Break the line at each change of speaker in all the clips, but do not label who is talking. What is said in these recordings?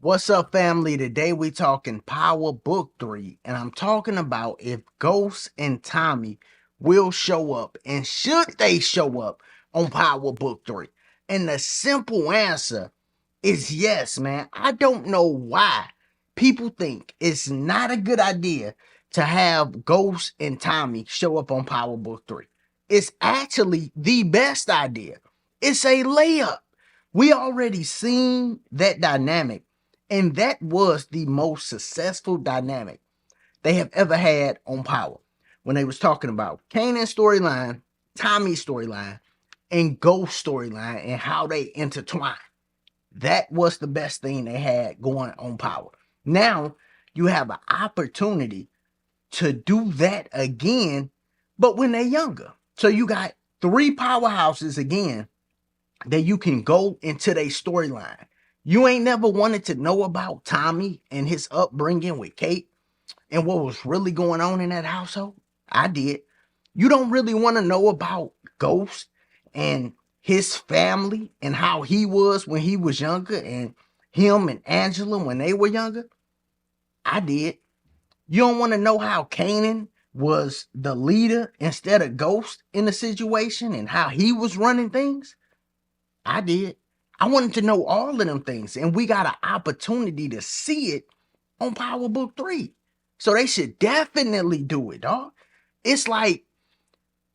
What's up, family? Today we talking Power Book 3, and I'm talking about if Ghost and Tommy will show up, and should they show up on Power Book 3? And the simple answer is yes, man. I don't know why people think it's not a good idea to have Ghost and Tommy show up on Power Book 3. It's actually the best idea. It's a layup. We already seen that dynamic, and that was the most successful dynamic they have ever had on Power. When they was talking about Kanan's storyline, Tommy's storyline, and Ghost storyline, and how they intertwine. That was the best thing they had going on Power. Now you have an opportunity to do that again, but when they're younger. So you got three powerhouses again that you can go into their storyline. You ain't never wanted to know about Tommy and his upbringing with Kate and what was really going on in that household? I did. You don't really want to know about Ghost and his family and how he was when he was younger and him and Angela when they were younger? I did. You don't want to know how Kanan was the leader instead of Ghost in the situation and how he was running things? I did. I wanted to know all of them things, and we got an opportunity to see it on Power Book 3. So they should definitely do it, dog. It's like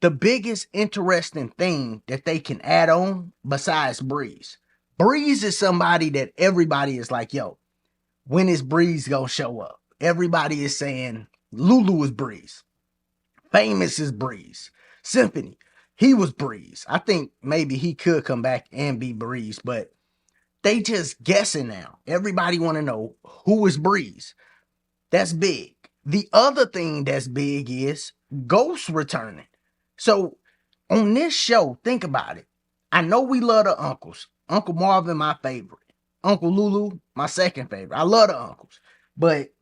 the biggest interesting thing that they can add on besides Breeze. Breeze is somebody that everybody is like, yo, when is Breeze gonna show up? Everybody is saying Lulu is Breeze. Famous is Breeze. Symphony, he was Breeze. I think maybe he could come back and be Breeze, but they just guessing now. Everybody want to know who is Breeze. That's big. The other thing that's big is Ghost returning. So on this show, think about it. I know we love the uncles. Uncle Marvin, my favorite. Uncle Lulu, my second favorite. I love the uncles. But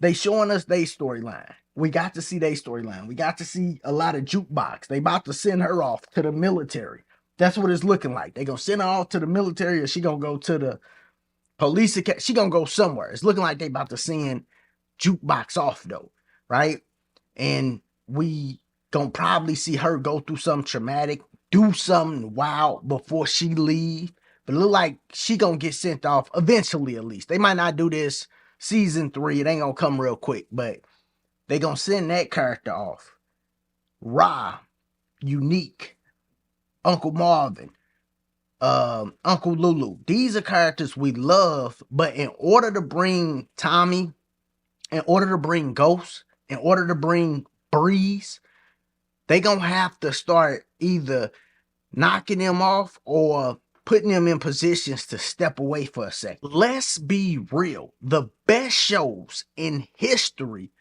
they showing us their storyline. We got to see their storyline. We got to see a lot of jukebox. They about to send her off to the military. That's what it's looking like. They gonna send her off to the military, or she gonna go to the police academy. She gonna go somewhere. It's looking like they about to send jukebox off though, right? And we gonna probably see her go through something traumatic, do something wild before she leave. But it look like she gonna get sent off eventually. At least they might not do this season 3. It ain't gonna come real quick, but they gonna send that character off. Ra, Unique, Uncle Marvin, Uncle Lulu. These are characters we love, but in order to bring Tommy, in order to bring Ghost, in order to bring Breeze, they gonna have to start either knocking them off or putting them in positions to step away for a second. Let's be real. The best shows in history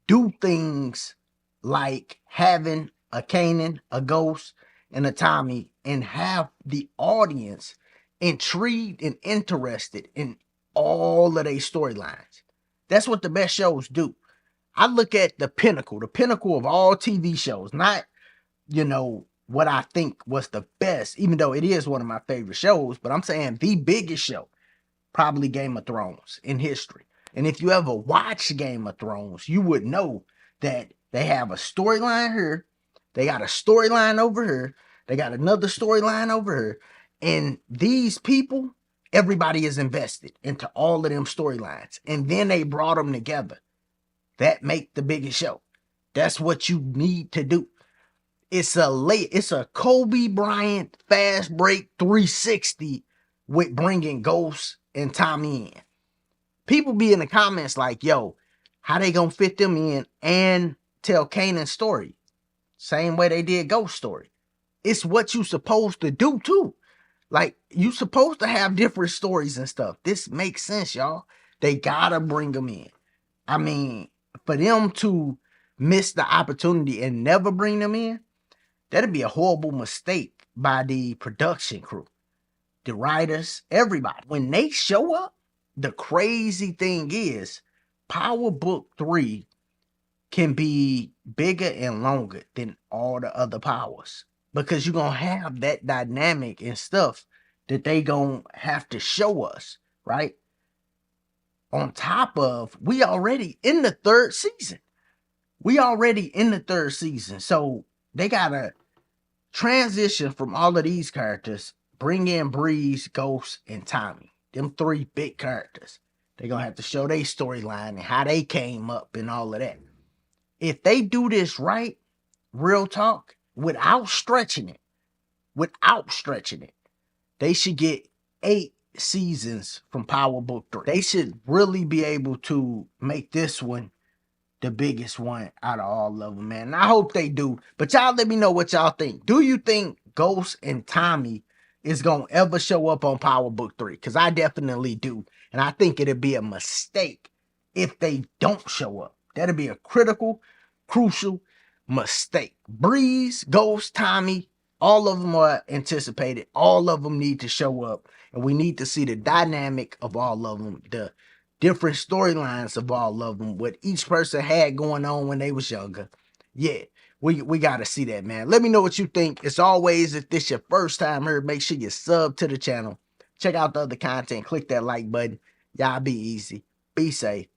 do things like having a Kanan, a Ghost, and a Tommy, and have the audience intrigued and interested in all of their storylines. That's what the best shows do. I look at the pinnacle of all TV shows, not, what I think was the best, even though it is one of my favorite shows, but I'm saying the biggest show, probably Game of Thrones in history. And if you ever watch Game of Thrones, you would know that they have a storyline here, they got a storyline over here, they got another storyline over here, and these people, everybody is invested into all of them storylines, and then they brought them together. That make the biggest show. That's what you need to do. It's a Kobe Bryant fast break 360 with bringing Ghost and Tommy in. People be in the comments like, yo, how they gonna fit them in and tell Kanan's story? Same way they did Ghost story. It's what you supposed to do too. Like, you supposed to have different stories and stuff. This makes sense, y'all. They gotta bring them in. I mean, for them to miss the opportunity and never bring them in, that'd be a horrible mistake by the production crew, the writers, everybody. When they show up, the crazy thing is Power Book 3 can be bigger and longer than all the other powers, because you're going to have that dynamic and stuff that they going to have to show us, right? On top of, we already in the third season. So they gotta transition from all of these characters, bring in Breeze, Ghost, and Tommy. Them three big characters. They're gonna have to show their storyline and how they came up and all of that. If they do this right, real talk, without stretching it, they should get 8 seasons from Power Book 3. They should really be able to make this one the biggest one out of all of them, man. And I hope they do. But y'all let me know what y'all think. Do you think Ghost and Tommy is going to ever show up on Power Book 3? Because I definitely do. And I think it'd be a mistake if they don't show up. That'd be a crucial mistake. Breeze, Ghost, Tommy, all of them are anticipated. All of them need to show up. And we need to see the dynamic of all of them, the different storylines of all of them, what each person had going on when they was younger. Yeah, we got to see that, man. Let me know what you think. As always, if this your first time here, make sure you sub to the channel. Check out the other content. Click that like button. Y'all be easy. Be safe.